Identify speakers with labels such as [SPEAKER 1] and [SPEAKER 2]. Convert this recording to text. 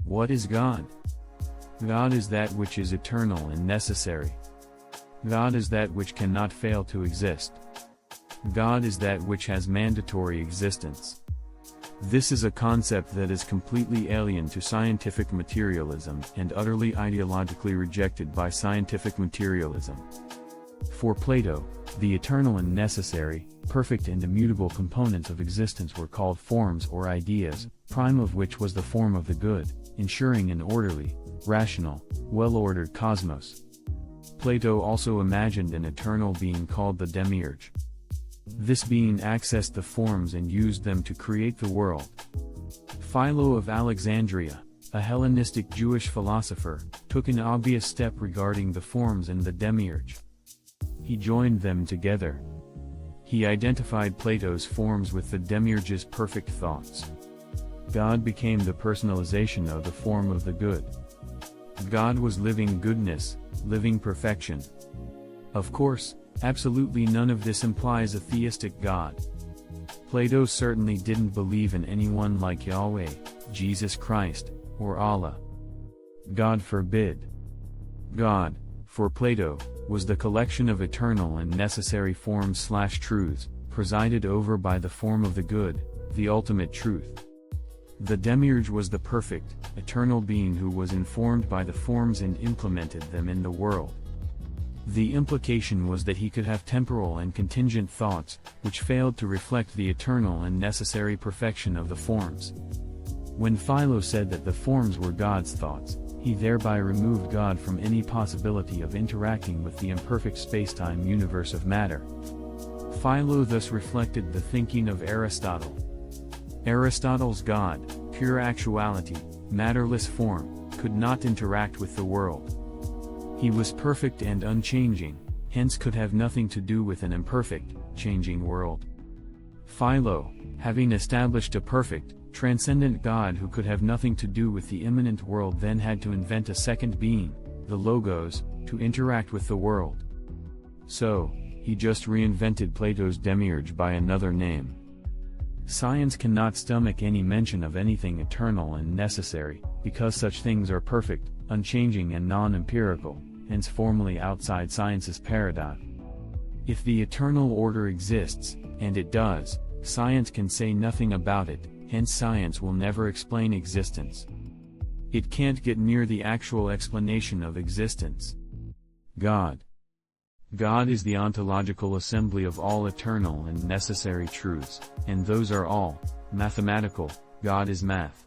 [SPEAKER 1] What is God? God is that which is eternal and necessary. God is that which cannot fail to exist. God is that which has mandatory existence. This is a concept that is completely alien to scientific materialism and utterly ideologically rejected by scientific materialism. For Plato, the eternal and necessary, perfect and immutable components of existence were called forms or ideas, prime of which was the form of the good, ensuring an orderly, rational, well-ordered cosmos. Plato also imagined an eternal being called the demiurge. This being accessed the forms and used them to create the world. Philo of Alexandria, a Hellenistic Jewish philosopher, took an obvious step regarding the forms and the demiurge. He joined them together. He identified Plato's forms with the demiurge's perfect thoughts. God became the personalization of the form of the good. God was living goodness, living perfection. Of course, absolutely none of this implies a theistic God. Plato certainly didn't believe in anyone like Yahweh, Jesus Christ, or Allah. God forbid. God, for Plato, was the collection of eternal and necessary forms/truths, presided over by the form of the good, the ultimate truth. The demiurge was the perfect, eternal being who was informed by the forms and implemented them in the world. The implication was that he could have temporal and contingent thoughts, which failed to reflect the eternal and necessary perfection of the forms. When Philo said that the forms were God's thoughts, he thereby removed God from any possibility of interacting with the imperfect spacetime universe of matter. Philo thus reflected the thinking of Aristotle. Aristotle's God, pure actuality, matterless form, could not interact with the world. He was perfect and unchanging, hence could have nothing to do with an imperfect, changing world. Philo, having established a perfect, transcendent God who could have nothing to do with the immanent world, then had to invent a second being, the Logos, to interact with the world. So, he just reinvented Plato's demiurge by another name. Science cannot stomach any mention of anything eternal and necessary, because such things are perfect, unchanging and non-empirical, hence formally outside science's paradigm. If the eternal order exists, and it does, science can say nothing about it, hence science will never explain existence. It can't get near the actual explanation of existence. God. God is the ontological assembly of all eternal and necessary truths, and those are all mathematical. God is math.